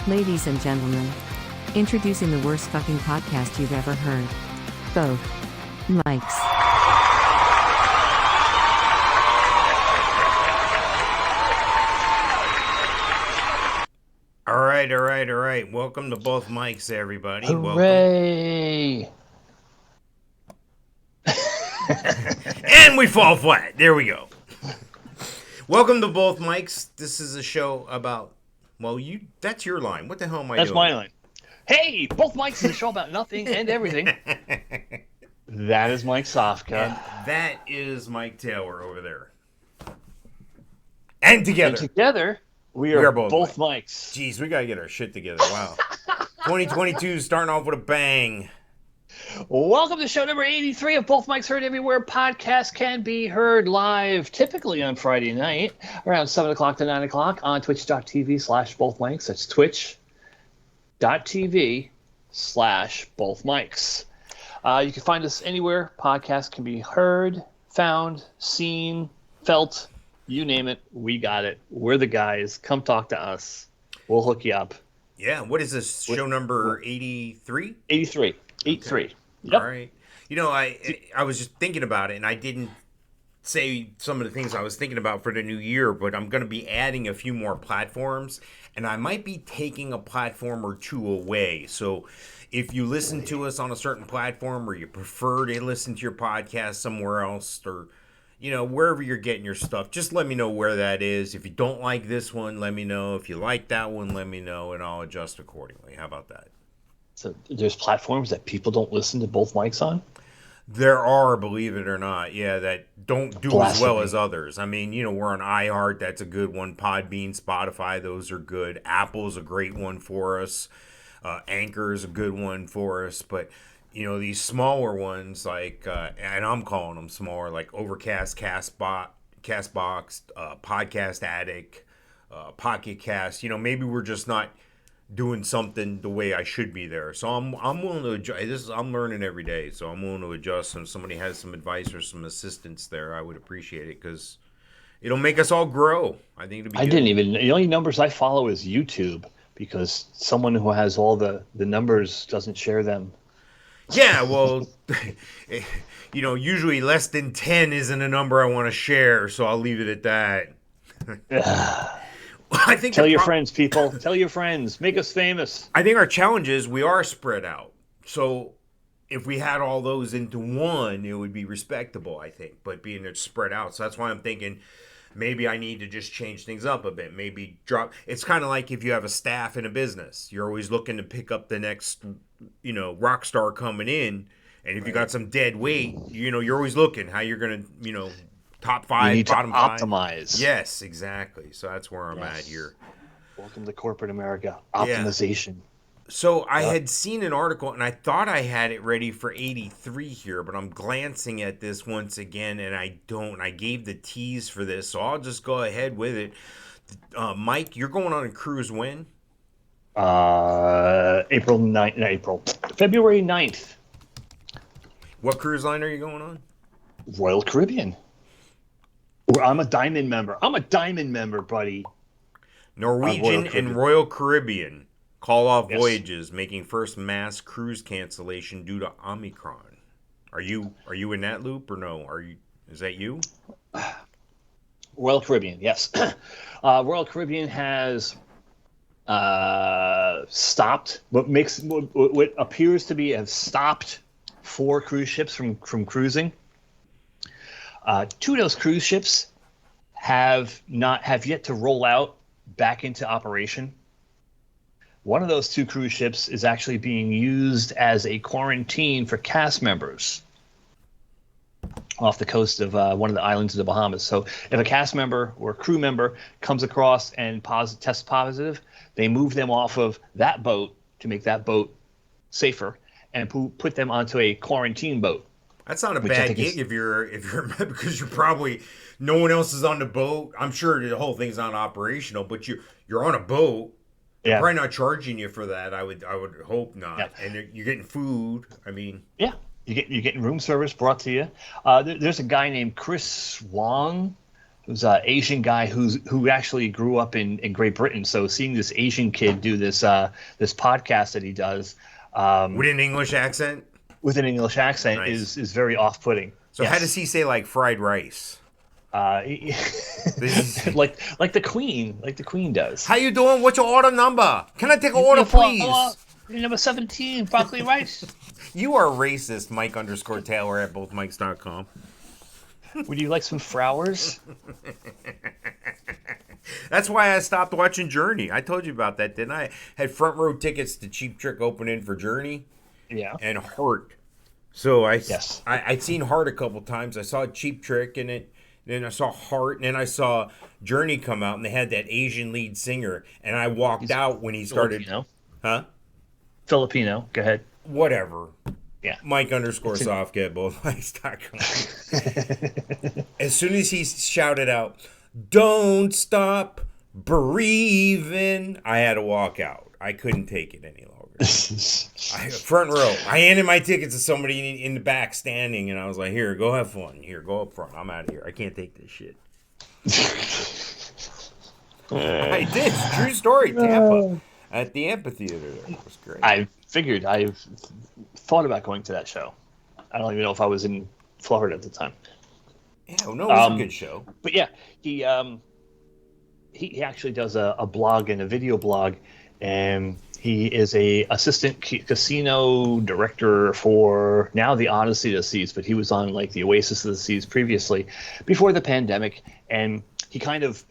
Ladies and gentlemen, introducing the worst fucking podcast you've ever heard. Both mics. All right. Welcome to Both Mics, everybody. Hooray! And we fall flat. There we go. Welcome to Both Mics. This is a show about, that's your line. What the hell am I doing? That's my line. Hey, Both Mics is a show about nothing and everything. That is Mike Sofka. And that is Mike Taylor over there. And together. We are both mics. Jeez, we got to get our shit together. Wow. 2022 starting off with a bang. Welcome to show number 83 of Both Mics Heard Everywhere. Podcast can be heard live, typically on Friday night, around 7 o'clock to 9 o'clock on twitch.tv/bothmics. That's twitch.tv/bothmics. You can find us anywhere podcasts can be heard, found, seen, felt. You name it, we got it. We're the guys. Come talk to us. We'll hook you up. Yeah, what is this, show number 83? 83. 83. Okay. Yep. All right. You know, I was just thinking about it, and I didn't say some of the things I was thinking about for the new year, but I'm going to be adding a few more platforms, and I might be taking a platform or two away. So if you listen to us on a certain platform or you prefer to listen to your podcast somewhere else, or wherever you're getting your stuff, just let me know where that is. If you don't like this one, let me know. If you like that one, let me know, and I'll adjust accordingly. How about that? So there's platforms that people don't listen to Both Mics on? There are, believe it or not, that don't do as well as others. I mean, we're on iHeart. That's a good one. Podbean, Spotify, those are good. Apple's a great one for us. Anchor is a good one for us. But these smaller ones, like, and I'm calling them smaller, like Overcast, Castbox, Podcast Addict, Pocket Cast. Maybe we're just not doing something the way I should be there. So I'm willing to adjust. I'm learning every day, so I'm willing to adjust. And if somebody has some advice or some assistance there, I would appreciate it, because it'll make us all grow. I think it'll be good. The only numbers I follow is YouTube, because someone who has all the numbers doesn't share them. Yeah, well, usually less than 10 isn't a number I want to share, so I'll leave it at that. I think Tell your friends, people. Tell your friends. Make us famous. I think our challenge is we are spread out. So if we had all those into one, it would be respectable, I think. But being it's spread out, so that's why I'm thinking maybe I need to just change things up a bit. Maybe drop. It's kind of like if you have a staff in a business. You're always looking to pick up the next, rock star coming in. And if you got some dead weight, you're always looking how you're going to, top 5, you need bottom to 5. Optimize. Yes, exactly. So that's where I'm at here. Welcome to corporate America. Optimization. Yeah. So I had seen an article, and I thought I had it ready for 83 here, but I'm glancing at this once again, and I don't. I gave the tease for this, so I'll just go ahead with it. Mike, you're going on a cruise when? February 9th. What cruise line are you going on? Royal Caribbean. I'm a Diamond member. Buddy. Norwegian and Royal Caribbean call off voyages, making first mass cruise cancellation due to Omicron. Are you in that loop or no? Is that you? Royal Caribbean, yes. Royal Caribbean has stopped what appears to be have stopped 4 cruise ships from cruising. 2 of those cruise ships have yet to roll out back into operation. One of those 2 cruise ships is actually being used as a quarantine for cast members off the coast of one of the islands of the Bahamas. So if a cast member or crew member comes across and tests positive, they move them off of that boat to make that boat safer and put them onto a quarantine boat. That's not a bad gig if you're because you're probably no one else is on the boat. I'm sure the whole thing's not operational, but you're on a boat. They're probably not charging you for that. I would hope not. Yeah. And you're getting food. I mean, yeah, you're getting room service brought to you. There's a guy named Chris Wong who's an Asian guy who actually grew up in Great Britain. So seeing this Asian kid do this this podcast that he does with an English accent. With an English accent Nice. is very off-putting. So how does he say like fried rice? Like the Queen does. How you doing? What's your order number? Can I take an order, please? Number 17, broccoli rice. You are racist, Mike_Taylor at bothmikes.com. Would you like some flowers? That's why I stopped watching Journey. I told you about that, didn't I? Had front row tickets to Cheap Trick opening for Journey. Yeah. And Heart. So I'd seen Heart a couple times. I saw Cheap Trick in it. Then I saw Heart. And then I saw Journey come out. And they had that Asian lead singer. And I walked out when he started. Filipino. Huh? Filipino. Go ahead. Whatever. Yeah. Mike_Softcat at bothmikes.com. As soon as he shouted out, "Don't stop breathing," I had to walk out. I couldn't take it any longer. Front row. I handed my tickets to somebody in the back standing, and I was like, "Here, go have fun. Here, go up front. I'm out of here. I can't take this shit." I did. True story. Tampa. At the amphitheater there. It was great. I figured. I've thought about going to that show. I don't even know if I was in Florida at the time. Yeah, no, it was a good show. But yeah, he actually does a blog and a video blog, and he is a assistant casino director for now the Odyssey of the Seas, but he was on like the Oasis of the Seas previously, before the pandemic, and he kind of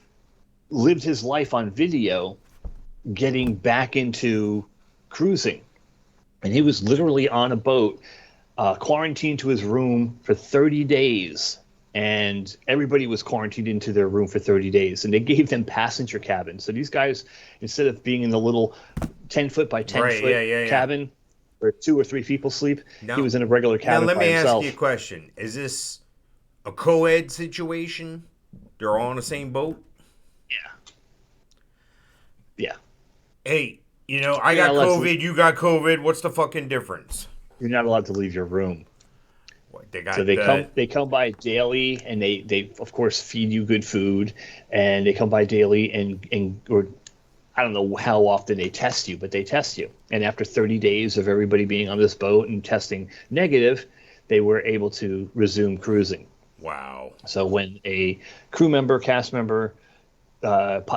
lived his life on video, getting back into cruising, and he was literally on a boat, quarantined to his room for 30 days. And everybody was quarantined into their room for 30 days. And they gave them passenger cabins. So these guys, instead of being in the little 10-foot by 10-foot cabin where 2 or 3 people sleep, he was in a regular cabin by himself. Now, let me ask you a question. Is this a co-ed situation? They're all on the same boat? Yeah. Hey, I got COVID, you got COVID. What's the fucking difference? You're not allowed to leave your room. They come by daily, and they of course feed you good food, and they come by daily or I don't know how often they test you, but they test you. And after 30 days of everybody being on this boat and testing negative, they were able to resume cruising. Wow. So when a crew member, cast member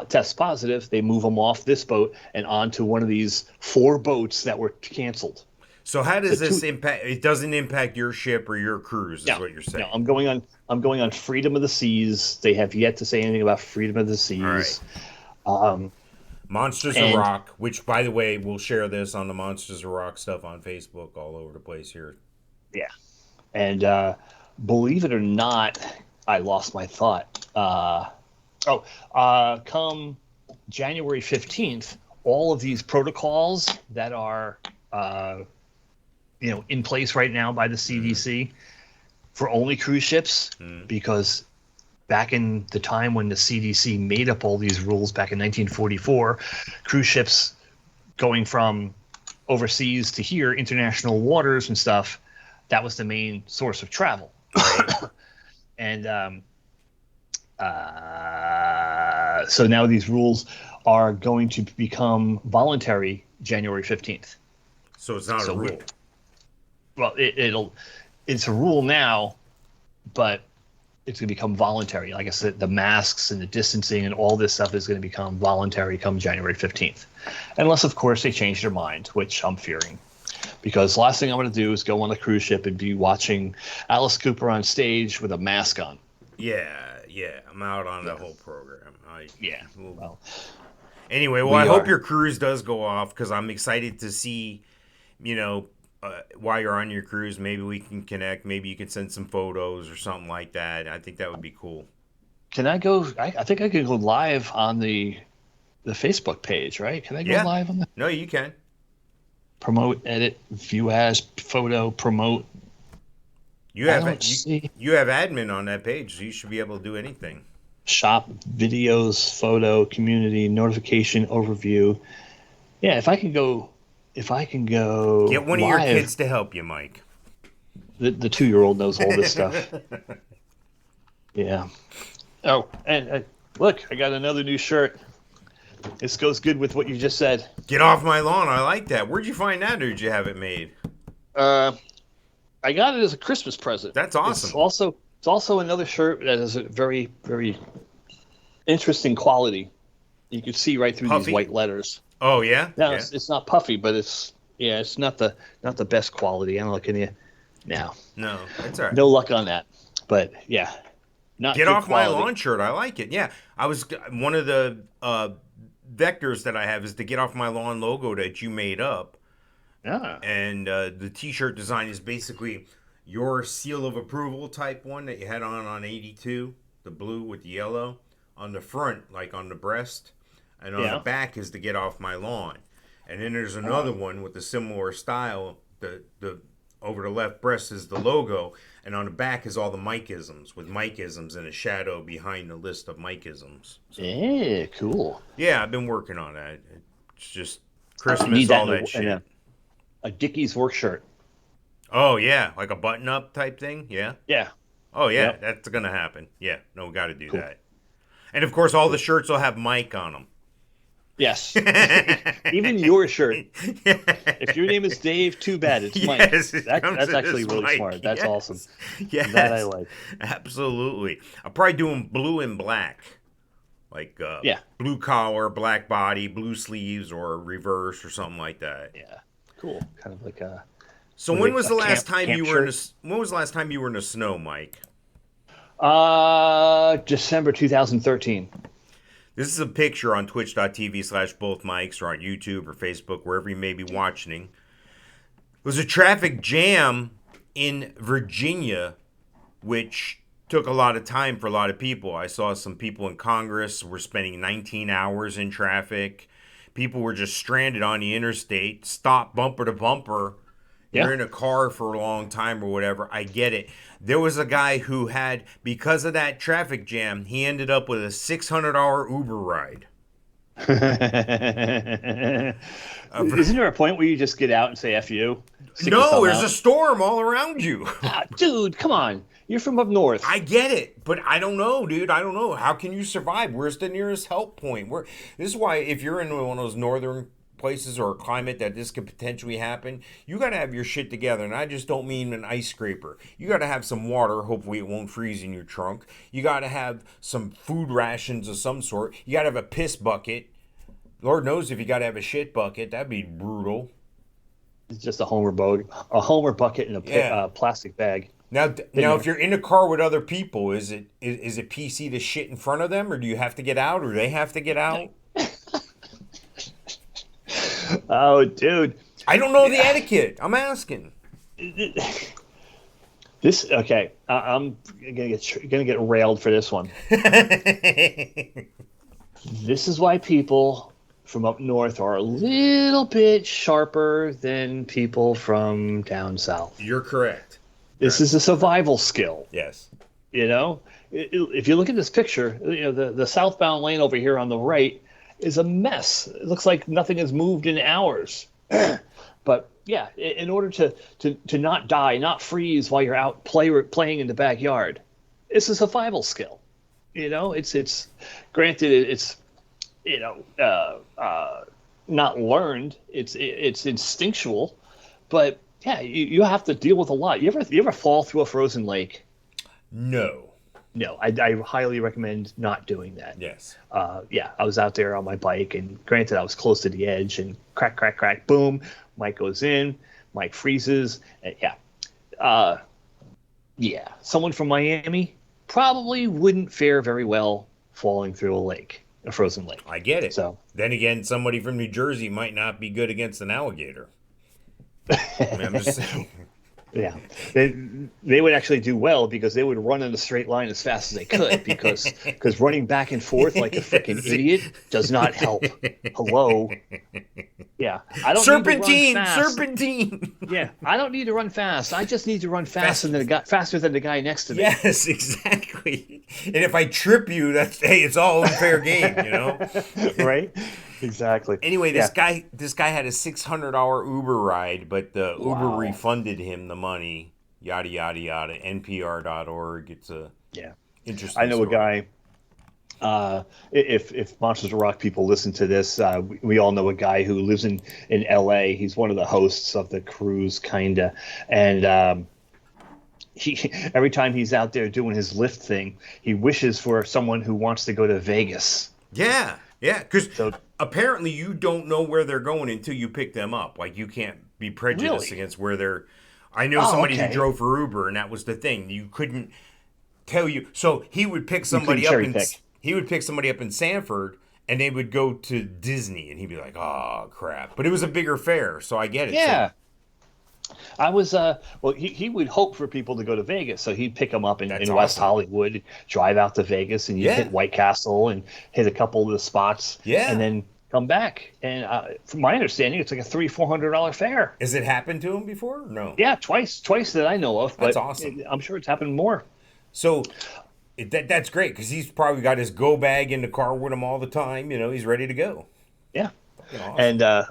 tests positive, they move them off this boat and onto one of these 4 boats that were canceled. So how does this impact? It doesn't impact your ship or your cruise, is what you're saying. No, I'm going on Freedom of the Seas. They have yet to say anything about Freedom of the Seas. All right. Monsters of Rock, which, by the way, we'll share this on the Monsters of Rock stuff on Facebook all over the place here. Yeah. And believe it or not, I lost my thought. Come January 15th, all of these protocols that are in place right now by the CDC for only cruise ships, because back in the time when the CDC made up all these rules back in 1944, cruise ships going from overseas to here, international waters and stuff, that was the main source of travel. And so now these rules are going to become voluntary January 15th. So it's not a rule. Well, it's a rule now, but it's going to become voluntary. Like I said, the masks and the distancing and all this stuff is going to become voluntary come January 15th. Unless, of course, they change their mind, which I'm fearing. Because the last thing I'm going to do is go on a cruise ship and be watching Alice Cooper on stage with a mask on. Yeah. I'm out on the whole program. Anyway, I hope your cruise does go off, because I'm excited to see, while you're on your cruise, maybe we can connect. Maybe you can send some photos or something like that. I think that would be cool. Can I go? I think I can go live on the Facebook page, right? Can I go live on that? No, you can. Promote, edit, view as, photo, promote. You have admin on that page, so you should be able to do anything. Shop, videos, photo, community, notification, overview. Yeah, if I can go get one live, of your kids to help you, Mike. The 2-year-old knows all this stuff. Yeah. Oh, and look, I got another new shirt. This goes good with what you just said. Get off my lawn. I like that. Where'd you find that, or did you have it made? I got it as a Christmas present. That's awesome. It's also another shirt that has a very, very interesting quality. You can see right through Puffy? these white letters. Oh yeah. No, Yeah. it's not puffy, but it's not the best quality. I'm looking at now. No, it's all right. No luck on that. But yeah, not Get good off my quality. lawn shirt. I like it. Yeah, I was one of the vectors that I have is the Get Off My Lawn logo that you made up, Yeah. and the T-shirt design is basically your seal of approval type one that you had on 82, the blue with the yellow on the front, like on the breast, and on the back is the Get Off My Lawn, and then there's another one with a similar style. The over the left breast is the logo, and on the back is all the Mike-isms, with Mike-isms and a shadow behind the list of Mike-isms. So, Yeah, cool. yeah, I've been working on that. It's just Need Christmas, that all that shit. in a Dickies work shirt. Oh, yeah, like a button-up type thing? Yeah? Yeah. Oh, yeah, Yep. that's going to happen. Yeah, no, we got to do that. And, of course, all the shirts will have Mike on them. Yes. Even your shirt. If your name is Dave, too bad. It's Mike. Yes, That's actually really Mike. smart. That's awesome. Yes. That I like. Absolutely. I'll probably do them blue and black. Like blue collar, black body, blue sleeves, or reverse, or something like that. Yeah. Cool. Kind of like a. So when was the last time you were in the? When was the last time you were in the snow, Mike? December 2013. This is a picture on twitch.tv/bothmikes, or on YouTube or Facebook, wherever you may be watching. It was a traffic jam in Virginia, which took a lot of time for a lot of people. I saw some people in Congress were spending 19 hours in traffic. People were just stranded on the interstate, stopped bumper to bumper. You're in a car for a long time or whatever. I get it. There was a guy who had, because of that traffic jam, he ended up with a $600 Uber ride. Isn't there a point where you just get out and say F you? No, there's a storm all around you. Dude, come on. You're from up north. I get it, but I don't know, dude. I don't know. How can you survive? Where's the nearest help point? This is why if you're in one of those northern places or a climate that this could potentially happen, you got to have your shit together. And I just don't mean an ice scraper. You got to have some water. Hopefully it won't freeze in your trunk. You got to have some food rations of some sort. You got to have a piss bucket. Lord knows if you got to have a shit bucket. That'd be brutal. It's just a Homer bucket in a plastic bag. Now, if you're in a car with other people, is it PC to shit in front of them, or do you have to get out, or they have to get out? Oh, dude. I don't know the etiquette. I'm asking. I'm gonna get railed for this one. This is why people from up north are a little bit sharper than people from down south. You're correct. This is a survival skill. Yes. You know, if you look at this picture, the southbound lane over here on the right is a mess. It looks like nothing has moved in hours. But yeah, in order to not die, not freeze while you're out playing in the backyard, it's a survival skill. You know, it's granted it's not learned. It's instinctual, but yeah, you have to deal with a lot. You ever fall through a frozen lake? No. No, I highly recommend not doing that. Yes. I was out there on my bike, and granted, I was close to the edge, and crack, crack, crack, boom. Mike goes in, Mike freezes. And someone from Miami probably wouldn't fare very well falling through a frozen lake. I get it. So then again, somebody from New Jersey might not be good against an alligator. I mean, I'm just saying. Yeah, they would actually do well because they would run in a straight line as fast as they could because running back and forth like a freaking idiot does not help. Hello. Yeah, I don't serpentine. Need to run fast. Serpentine. Yeah, I don't need to run fast. I just need to run faster than the guy next to me. Yes, exactly. And if I trip you, it's all fair game, you know? Right? Exactly. Anyway, this guy had a $600 Uber ride, but the Uber refunded him the money. Yada yada yada. NPR.org. It's a interesting. I know story. a guy If Monsters of Rock people listen to this, we all know a guy who lives in L.A. He's one of the hosts of the cruise, kinda, and he every time he's out there doing his lift thing, he wishes for someone who wants to go to Vegas. Yeah, yeah, because So apparently you don't know where they're going until you pick them up. Like you can't be prejudiced Really? against where they're. I know Oh, somebody okay. who drove for Uber, and that was the thing. You couldn't tell you. So he would pick somebody up cherry in pick. he would pick somebody up in Sanford, and they would go to Disney, and he'd be like, "Oh crap!" But it was a bigger fare, so I get it. Yeah. I was well he would hope for people to go to Vegas, so he'd pick them up That's in West awesome. Hollywood, drive out to Vegas, and you Yeah. hit White Castle and hit a couple of the spots, Yeah. and then come back. And from my understanding, it's like a $300-400 fare. Has it happened to him before? No. Yeah, twice that I know of. That's But awesome. I'm sure it's happened more. So that's great because he's probably got his go bag in the car with him all the time. You know, he's ready to go. Yeah, Fucking awesome. and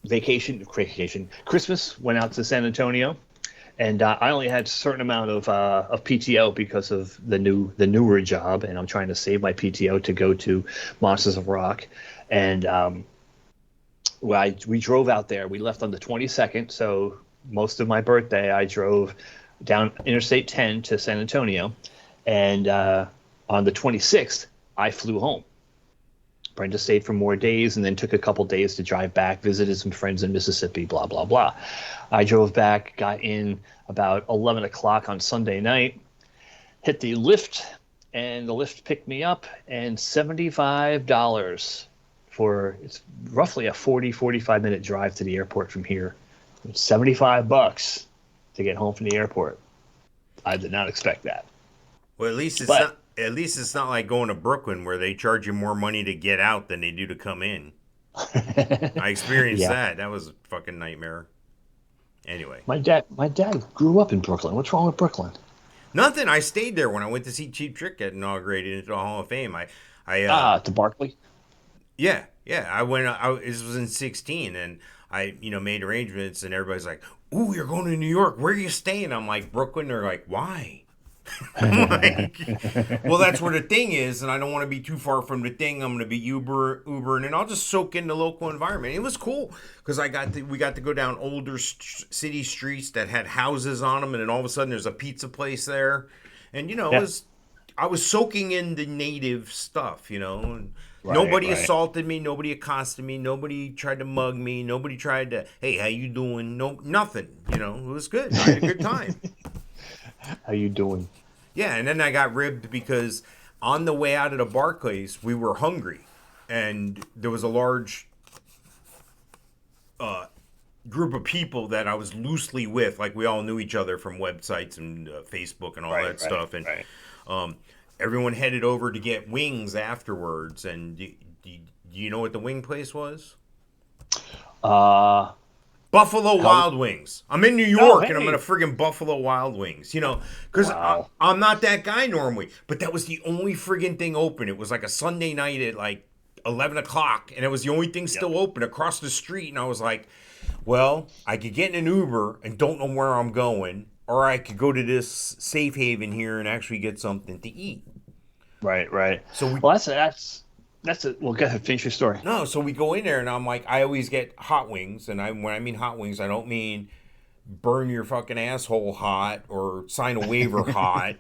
vacation, Christmas went out to San Antonio, and I only had a certain amount of PTO because of the newer job, and I'm trying to save my PTO to go to Monsters of Rock, and we drove out there. We left on the 22nd, so most of my birthday I drove down Interstate 10 to San Antonio, and on the 26th I flew home. Brenda stayed for more days and then took a couple days to drive back, visited some friends in Mississippi, blah, blah, blah. I drove back, got in about 11 o'clock on Sunday night, hit the lift, and the lift picked me up, and $75 for it's roughly a 45-minute drive to the airport from here. $75 to get home from the airport. I did not expect that. Well, at least it's But- not. At least it's not like going to Brooklyn where they charge you more money to get out than they do to come in. I experienced Yeah. that. That was a fucking nightmare. Anyway, My dad grew up in Brooklyn. What's wrong with Brooklyn? nothing. I stayed there when I went to see Cheap Trick get inaugurated into the Hall of Fame. I To Barkley? yeah. I went. This was in '16, and I made arrangements, and everybody's like, "Ooh, you're going to New York. Where are you staying?" I'm like, "Brooklyn." They're like, "Why?" I'm like, well, that's where the thing is, and I don't want to be too far from the thing. I'm going to be Ubering, and I'll just soak in the local environment. It was cool because we got to go down older city streets that had houses on them, and then all of a sudden there's a pizza place there, and Yeah. I was soaking in the native stuff, and Right, nobody right. assaulted me, nobody accosted me, nobody tried to mug me, nobody tried to, hey, how you doing? No, nothing. It was good. I had a good time. How you doing? Yeah, and then I got ribbed because on the way out of the Barclays, we were hungry, and there was a large group of people that I was loosely with. Like we all knew each other from websites and Facebook and all that stuff, and everyone headed over to get wings afterwards. And do you know what the wing place was? Buffalo Wild Wings. I'm in New York, and I'm hey. at a friggin' Buffalo Wild Wings, because Wow. I'm not that guy normally. But that was the only friggin' thing open. It was like a Sunday night at like 11 o'clock, and it was the only thing still open across the street. And I was like, well, I could get in an Uber and don't know where I'm going, or I could go to this safe haven here and actually get something to eat. Right. So we- well, that's it. Well, go ahead, finish your story. No, so we go in there, and I'm like, I always get hot wings, and when I mean hot wings, I don't mean burn your fucking asshole hot or sign a waiver hot,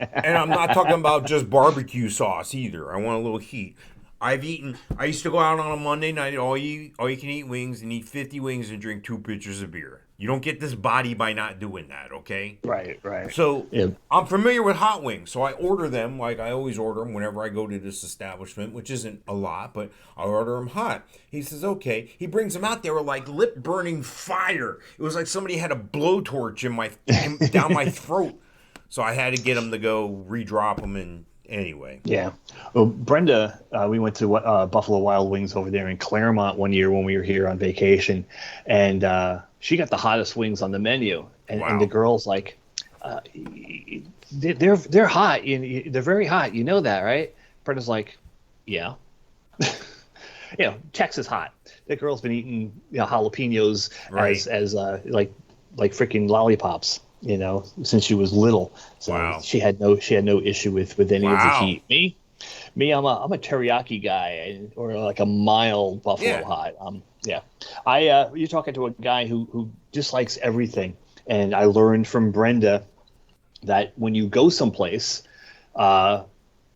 and I'm not talking about just barbecue sauce either. I want a little heat. I used to go out on a Monday night, all you can eat wings, and eat 50 wings and drink 2 pitchers of beer. You don't get this body by not doing that, okay? Right. So Yeah. I'm familiar with hot wings, so I order them like I always order them whenever I go to this establishment, which isn't a lot, but I order them hot. He says, okay. He brings them out. They were like lip burning fire. It was like somebody had a blowtorch down my throat. So I had to get them to go redrop them. And anyway, Yeah. Well, Brenda, we went to Buffalo Wild Wings over there in Claremont one year when we were here on vacation, and she got the hottest wings on the menu, and, Wow. and the girls like, they're hot. They're very hot. You know that, right? Brenda's like, yeah. Texas hot. The girl's been eating jalapenos Right. as like freaking lollipops, since she was little. So Wow. she had no issue with any of the Wow. heat. Me, Me, I'm a teriyaki guy, or like a mild buffalo hot. Yeah. You're talking to a guy who dislikes everything, and I learned from Brenda that when you go someplace, uh,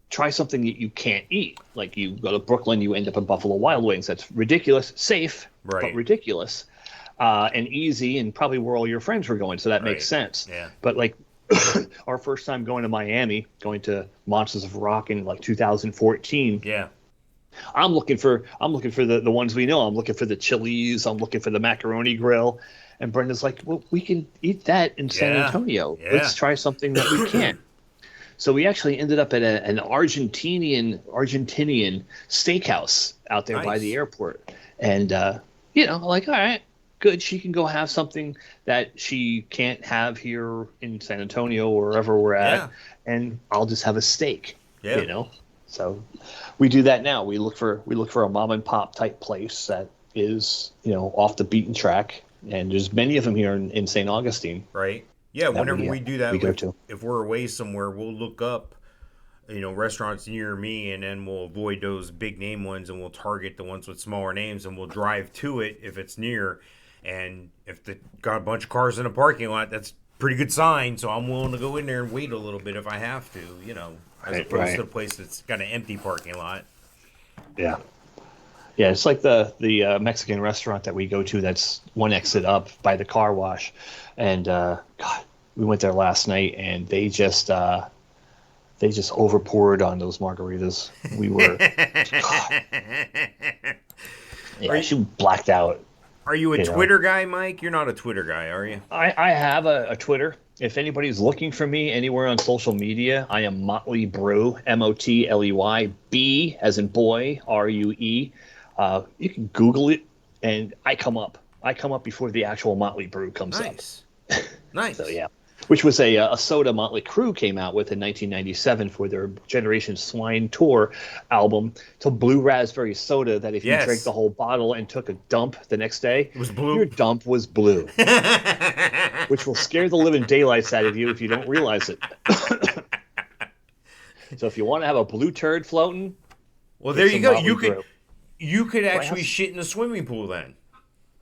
try something that you can't eat. Like you go to Brooklyn, you end up at Buffalo Wild Wings. That's ridiculous, safe, but Right. ridiculous, and easy, and probably where all your friends were going. So that makes Right. sense. Yeah. But like our first time going to Miami, going to Monsters of Rock in like 2014, Yeah. I'm looking for the ones we know. I'm looking for the Chili's. I'm looking for the macaroni grill. And Brenda's like, well, we can eat that in San Yeah. Antonio. Yeah. Let's try something that we can't. So we actually ended up at an Argentinian steakhouse out there by the Nice. airport, and like, all right, good. She can go have something that she can't have here in San Antonio or wherever we're at, Yeah. and I'll just have a steak. Yeah. So we do that now. We look for a mom and pop type place that is off the beaten track, and there's many of them here in St. Augustine Right. Yeah. that Whenever we do we that, go to. if we're away somewhere, we'll look up, restaurants near me, and then we'll avoid those big name ones, and we'll target the ones with smaller names, and we'll drive to it if it's near, and if they got a bunch of cars in a parking lot, that's pretty good sign. So I'm willing to go in there and wait a little bit if I have to, as Right, opposed right. to a place that's got an empty parking lot. Yeah. Yeah, it's like the Mexican restaurant that we go to that's one exit up by the car wash. And God, we went there last night and they just overpoured on those margaritas. We were God, Are yeah, you, she blacked out, are you a you know. Twitter guy, Mike? You're not a Twitter guy, are you? I have a Twitter. If anybody's looking for me anywhere on social media, I am Motley Brew, Motley B as in boy, Rue. You can Google it, and I come up. I come up before the actual Motley Brew comes up. Nice. Nice. So yeah, which was a soda Motley Crue came out with in 1997 for their Generation Swine Tour album. To blue raspberry soda that if you drank Yes. the whole bottle and took a dump the next day, It was blue. your dump was blue, which will scare the living daylights out of you if you don't realize it. So if you want to have a blue turd floating, Well, get there you some go. Motley Brew. You could actually Glass. shit in a swimming pool then.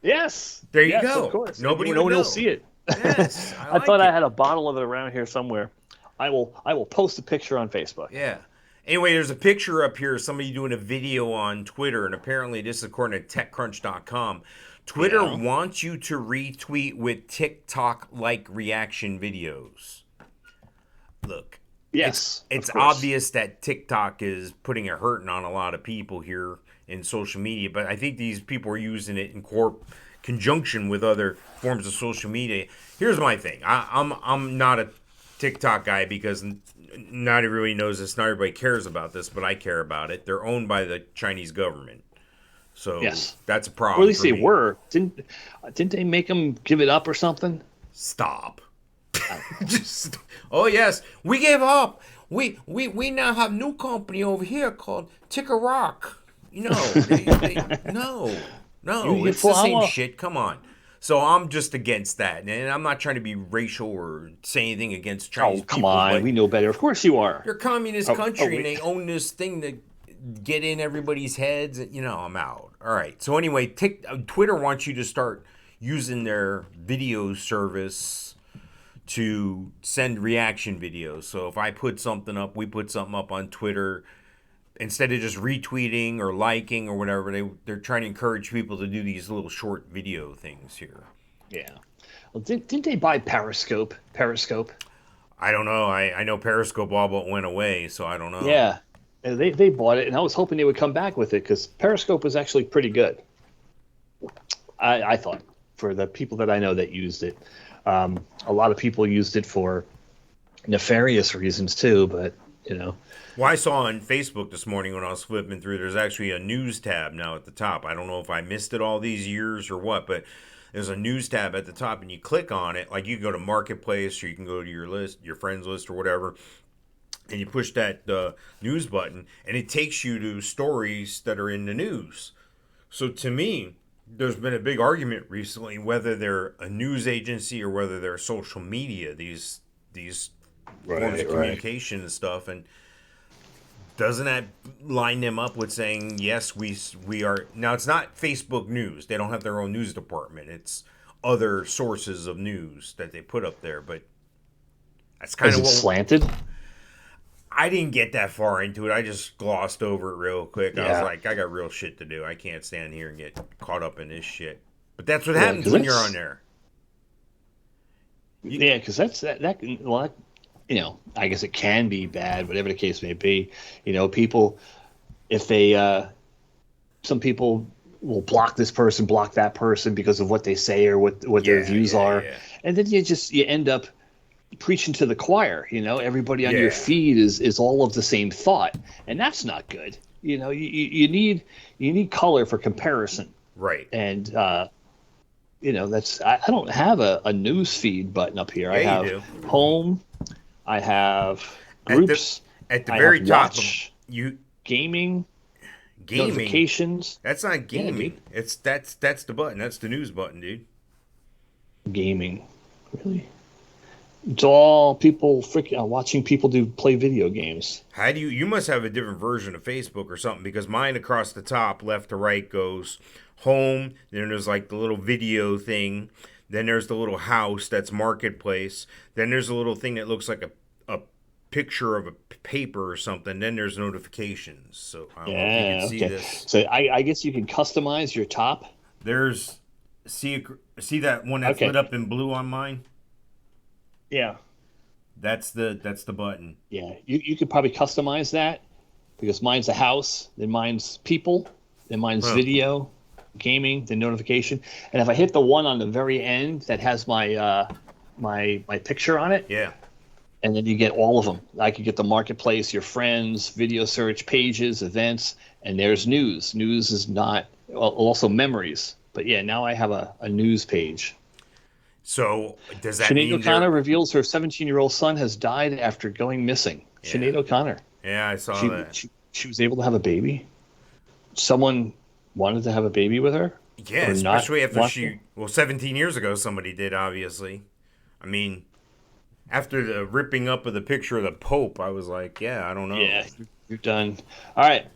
Yes. There you Yes, go. of course. Nobody no would one will know. see it. Yes, I like thought it. I had a bottle of it around here somewhere. I will post a picture on Facebook. Yeah. Anyway, there's a picture up here of somebody doing a video on Twitter, and apparently this is according to TechCrunch.com. Twitter Yeah. wants you to retweet with TikTok-like reaction videos. Look, Yes. it's of course. obvious that TikTok is putting a hurting on a lot of people here in social media, but I think these people are using it in conjunction with other forms of social media. Here's my thing. I'm not a TikTok guy because not everybody knows this, not everybody cares about this, but I care about it. They're owned by the Chinese government. So Yes. that's a Or problem. at least for they me. were. Didn't they make them give it up or something? Stop. Just oh yes, we gave up. We now have new company over here called Ticker Rock. No, You it's the same flower. shit. Come on. So I'm just against that, and I'm not trying to be racial or say anything against Chinese Oh, come people. on. But We know better. Of course you are. they're a communist Oh, country, and wait. they own this thing to get in everybody's heads. I'm out. All right. So anyway, Twitter wants you to start using their video service to send reaction videos. So if I put something up, we put something up on Twitter, instead of just retweeting or liking or whatever, they're trying to encourage people to do these little short video things here. Yeah. Well, didn't they buy Periscope? Periscope? I don't know. I know Periscope all but went away, so I don't know. Yeah. They bought it, and I was hoping they would come back with it because Periscope was actually pretty good. I thought, for the people that I know that used it. A lot of people used it for nefarious reasons too, but Well, I saw on Facebook this morning when I was flipping through, there's actually a news tab now at the top. I don't know if I missed it all these years or what, but there's a news tab at the top, and you click on it. Like you go to Marketplace, or you can go to your list, your friends list, or whatever, and you push that news button, and it takes you to stories that are in the news. So to me, there's been a big argument recently whether they're a news agency or whether they're social media. These forms of communication and stuff, and Doesn't that line them up with saying, yes, we are... Now, it's not Facebook News. They don't have their own news department. It's other sources of news that they put up there, but that's kind Is of it what... slanted? I didn't get that far into it. I just glossed over it real quick. I was Yeah. like, I got real shit to do. I can't stand here and get caught up in this shit. But that's what happens 'cause when you're that's- on there. Yeah, because that can, well, you know, I guess it can be bad, whatever the case may be. You know, people, if they, some people will block this person, block that person because of what they say or what their views are, and then you end up preaching to the choir. You know, everybody on your feed is all of the same thought, and that's not good. You know, you need color for comparison, Right. and you know, that's I don't have a news feed button up here. Yeah, I have you do. home, I have groups, At the I very have top, watch, you gaming, gaming. notifications. That's not Yeah, gaming. dude. That's the button. That's the news button, dude. Gaming, really? It's all people freaking watching people play video games. How do you must have a different version of Facebook or something, because mine across the top, left to right, goes home, then there's like the little video thing, then there's the little house that's marketplace, then there's a little thing that looks like a picture of a paper or something, then there's notifications. So I don't know if you can see this. So I guess you can customize your top. There's see that one that's lit up in blue on mine? Yeah. That's the button. Yeah, you could probably customize that because mine's a house, then mine's people, then mine's video, gaming, then notification. And if I hit the one on the very end that has my my picture on it, and then you get all of them. I could get the marketplace, your friends, video search, pages, events, and there's news. News is not also memories. But yeah, now I have a news page. So does that Sinead mean O'Connor reveals her 17-year-old son has died after going missing. Yeah. Sinead O'Connor. Yeah, I saw that. She was able to have a baby. Someone wanted to have a baby with her. Yeah, especially after 17 years ago, somebody did, obviously. I mean, after the ripping up of the picture of the Pope, I was like, yeah, I don't know. Yeah, you're done. All right.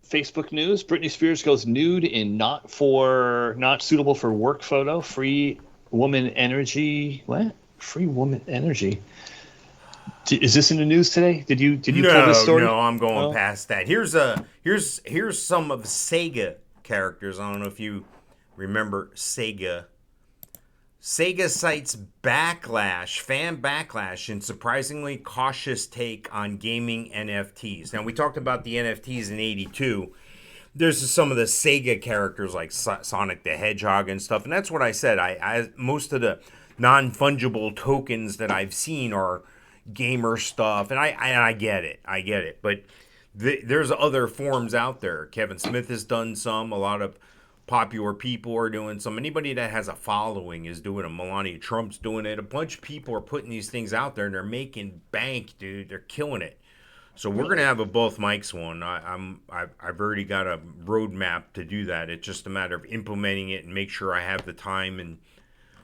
Facebook news. Britney Spears goes nude in not suitable for work photo. Free woman energy. What? Free woman energy. Is this in the news today? Did you pull this story? No, I'm going past that. Here's some of the SEGA characters. I don't know if you remember SEGA. SEGA cites fan backlash, and surprisingly cautious take on gaming NFTs. Now, we talked about the NFTs in '82. There's some of the SEGA characters like Sonic the Hedgehog and stuff, and that's what I said. I most of the non-fungible tokens that I've seen are gamer stuff, and I get it. But there's other forms out there. Kevin Smith has done some. A lot of popular people are doing some. Anybody that has a following is doing it. Melania Trump's doing it. A bunch of people are putting these things out there, and they're making bank, dude. They're killing it. So we're gonna have a both mics one. I've already got a roadmap to do that. It's just a matter of implementing it and make sure I have the time and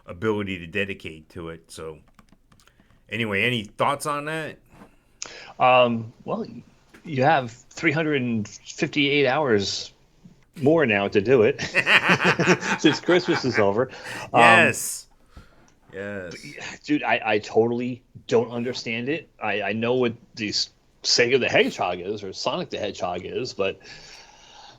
ability to dedicate to it. So anyway, any thoughts on that? Well, you have 358 hours more now to do it since Christmas is over. Yes. Dude, I totally don't understand it. I know what these Sega the Hedgehog is or Sonic the Hedgehog is, but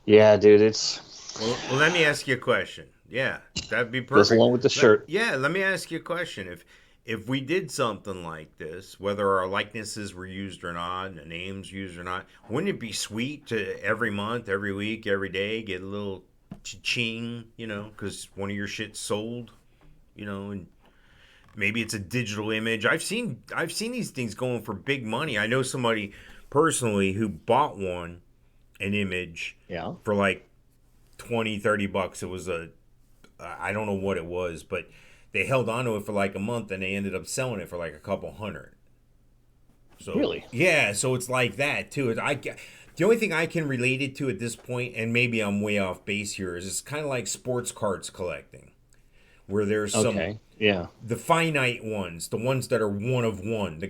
yeah, dude, it's... Well, let me ask you a question. Yeah, that'd be perfect. Goes along with the shirt. Let me ask you a question. If we did something like this, whether our likenesses were used or not, the names used or not, wouldn't it be sweet to every month, every week, every day get a little cha-ching, because one of your shit's sold, and maybe it's a digital image. I've seen these things going for big money. I know somebody personally who bought an image for like $20-$30. It was I don't know what it was, but they held on to it for like a month, and they ended up selling it for like a couple hundred. So really? Yeah, so it's like that too. The only thing I can relate it to at this point, and maybe I'm way off base here, is it's kind of like sports cards collecting. where there's Okay. Yeah. the finite ones, the ones that are one of one, the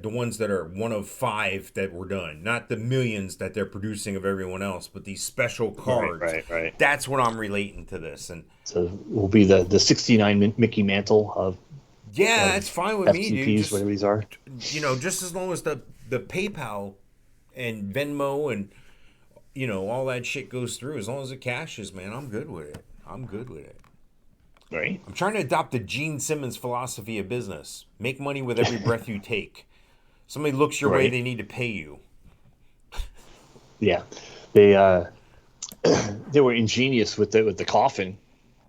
ones that are one of five that were done, not the millions that they're producing of everyone else, but these special cards. Right. That's what I'm relating to this, and So it will be the 69 Mickey Mantle of yeah, that's fine with me, dude. FTPs, Just, whatever these are. just as long as the PayPal and Venmo and all that shit goes through, as long as it cashes, man, I'm good with it. Right. I'm trying to adopt the Gene Simmons philosophy of business. Make money with every breath you take. Somebody looks your way, Right. they need to pay you. Yeah. They they were ingenious with the coffin.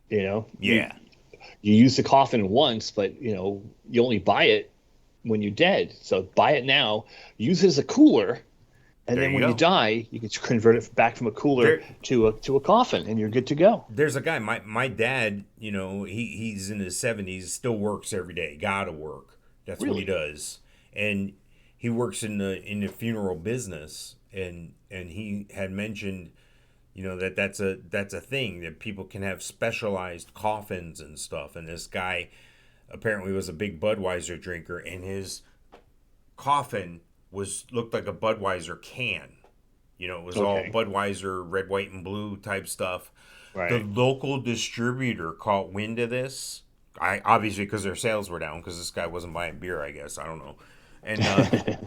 Yeah. You use the coffin once, but you only buy it when you're dead. So buy it now, use it as a cooler, and There then you when go. you die, you can convert it back from a cooler to a coffin, and you're good to go. There's a guy, my dad, he's in his 70s, still works every day. Gotta work. That's what he Really? does. And he works in the funeral business, and he had mentioned that's a thing, that people can have specialized coffins and stuff. And this guy apparently was a big Budweiser drinker, and his coffin looked like a Budweiser can. It was all Okay. Budweiser, red, white, and blue type stuff. Right. The local distributor caught wind of this. Obviously because their sales were down, because this guy wasn't buying beer, I guess. I don't know. And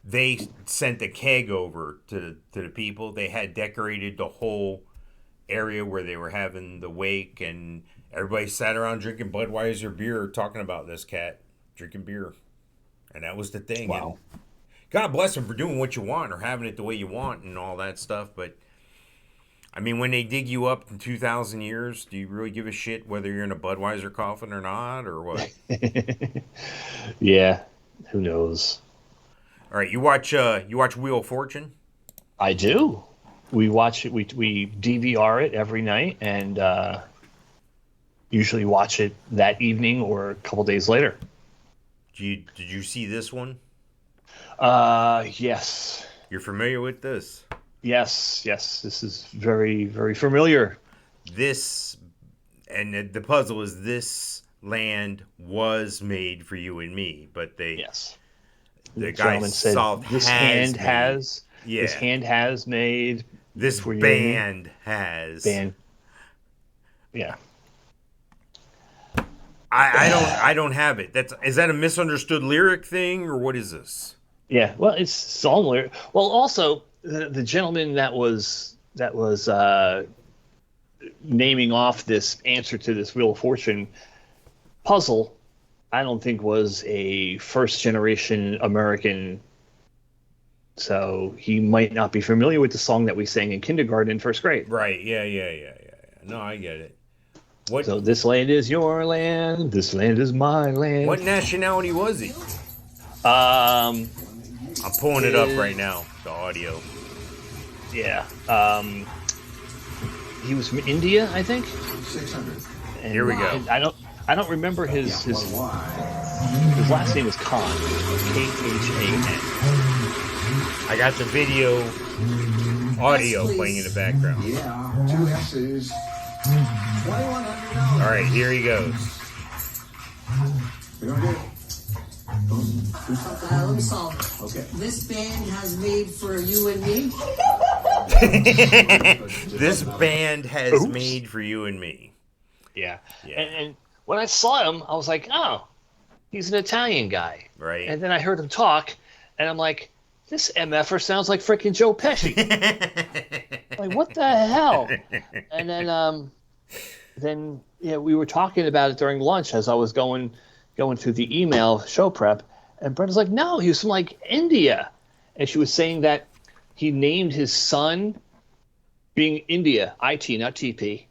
they sent a keg over to the people. They had decorated the whole area where they were having the wake, and everybody sat around drinking Budweiser beer, talking about this cat drinking beer. And that was the thing. Wow. And God bless him for doing what you want or having it the way you want and all that stuff. But I mean, when they dig you up in 2,000 years, do you really give a shit whether you're in a Budweiser coffin or not, or what? Yeah. Who knows? All right, you watch Wheel of Fortune? I do. We watch it. We DVR it every night, and usually watch it that evening or a couple days later. Did you see this one? Yes. You're familiar with this? Yes. This is very, very familiar. This, and the puzzle is, this land was made for you and me, but Yes. the guy gentleman said, solved this has hand made. has. Yeah. This hand has made. This for you and me. band has. Band. Yeah. I don't have it. Is that a misunderstood lyric thing, or what is this? Yeah. Well, it's song lyric. Well, also the gentleman that was naming off this answer to this Wheel of Fortune puzzle, I don't think was a first generation American. So he might not be familiar with the song that we sang in kindergarten and first grade. Right. Yeah. No, I get it. What So this land is your land. This land is my land. what nationality was he? Um, I'm pulling it up right now, the audio. yeah. He was from India, I think. 600. And Here we go. I don't remember his last name was Khan. Khan. I got the video audio playing in the background. Yeah, 2 S's. $2,100. All right, here he goes. We're gonna do it. Do something. Let me solve it. Okay. This band has made for you and me. This band has Oops. made for you and me. Yeah. Yeah. And when I saw him, I was like, oh, he's an Italian guy. Right. And then I heard him talk, and I'm like, this MFer sounds like freaking Joe Pesci. Like, what the hell? And then we were talking about it during lunch as I was going through the email show prep, and Brenda's like, no, he was from like India. And she was saying that he named his son, being India, IT, not TP.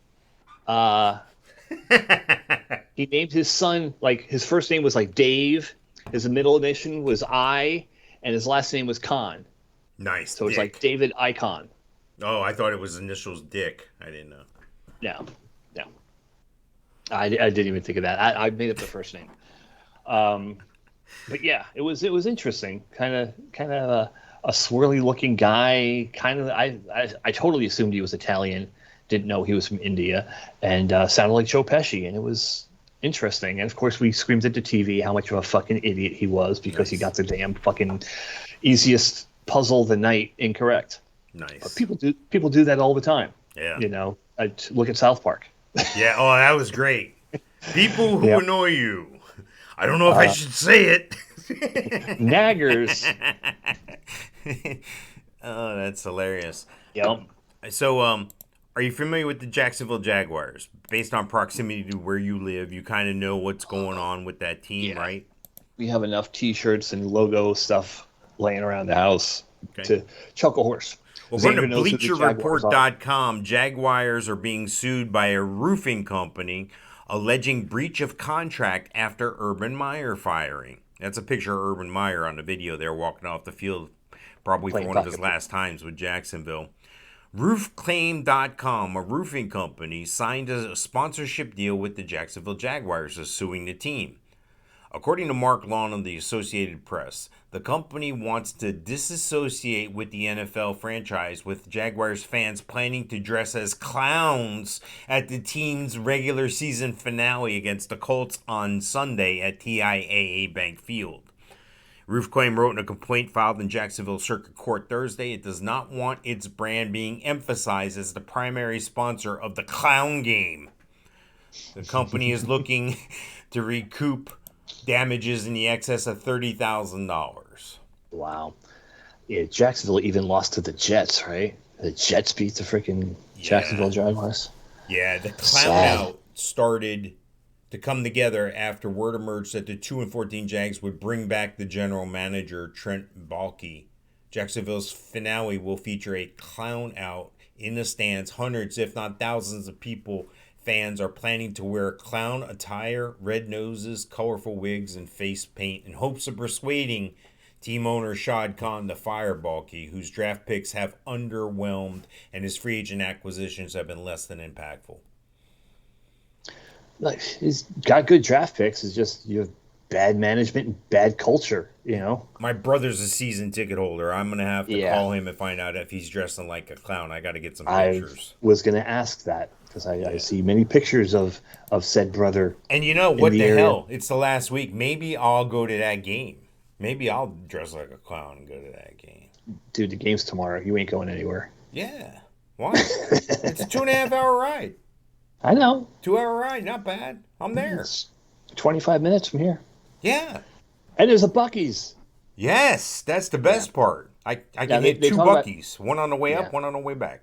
He named his son, like, his first name was like Dave, his middle initial was I, and his last name was Khan. Nice. So it's Dick. like David Icon. Oh, I thought it was initials Dick. I didn't know. No. I didn't even think of that. I made up the first name. But yeah, it was interesting. Kind of a swirly looking guy. I totally assumed he was Italian. Didn't know he was from India, and sounded like Joe Pesci. And it was interesting. And of course, we screamed at the TV how much of a fucking idiot he was because he got the damn fucking easiest puzzle of the night incorrect. Nice. But people do that all the time. Yeah. You know, look at South Park. Yeah. Oh, that was great. People who annoy you. I don't know if I should say it. Naggers. Oh, that's hilarious. Yep. So, are you familiar with the Jacksonville Jaguars? Based on proximity to where you live, you kind of know what's going on with that team, right? We have enough T-shirts and logo stuff laying around the house to choke a horse. Well, according to BleacherReport.com, Jaguars are being sued by a roofing company alleging breach of contract after Urban Meyer firing. That's a picture of Urban Meyer on the video there walking off the field, probably for one of his last times with Jacksonville. Roofclaim.com, a roofing company, signed a sponsorship deal with the Jacksonville Jaguars, is suing the team. According to Mark Lawn of the Associated Press, the company wants to disassociate with the NFL franchise, with Jaguars fans planning to dress as clowns at the team's regular season finale against the Colts on Sunday at TIAA Bank Field. Roofclaim wrote in a complaint filed in Jacksonville Circuit Court Thursday it does not want its brand being emphasized as the primary sponsor of the clown game. The company is looking to recoup damages in the excess of $30,000. Wow. Yeah, Jacksonville even lost to the Jets, right? The Jets beat the freaking Jacksonville Jaguars. Yeah, the clown out started to come together after word emerged that the 2-14 Jags would bring back the general manager, Trent Baalke. Jacksonville's finale will feature a clown out in the stands. Hundreds, if not thousands of fans are planning to wear clown attire, red noses, colorful wigs, and face paint in hopes of persuading team owner Shad Khan to fire Baalke, whose draft picks have underwhelmed and his free agent acquisitions have been less than impactful. Like, he's got good draft picks. It's just you have bad management and bad culture, you know? My brother's a season ticket holder. I'm going to have to call him and find out if he's dressing like a clown. I got to get some pictures. I was going to ask that because I see many pictures of said brother. And you know, what the hell? It's the last week. Maybe I'll go to that game. Maybe I'll dress like a clown and go to that game. Dude, the game's tomorrow. You ain't going anywhere. Yeah. Why? It's a 2.5 hour ride. I know. 2 hour ride, not bad. I'm there. It's 25 minutes from here. Yeah. And there's a Buc-ee's. Yes, that's the best part. I can hit two Buc-ee's. One on the way up, one on the way back.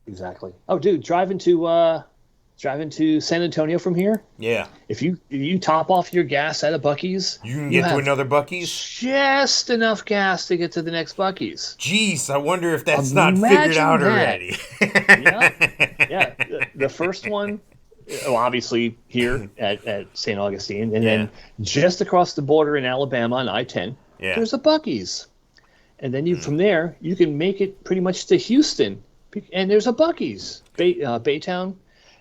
Exactly. Oh, dude, driving to San Antonio from here. Yeah. If you top off your gas at a Buc-ee's, you can get to another Buc-ee's. Just enough gas to get to the next Buc-ee's. Jeez, I wonder if that's not figured out already. Yeah. The first one, well, obviously here at St. Augustine, and then just across the border in Alabama on I-10, there's a Buc-ee's, and then from there you can make it pretty much to Houston, and there's a Buc-ee's, Baytown.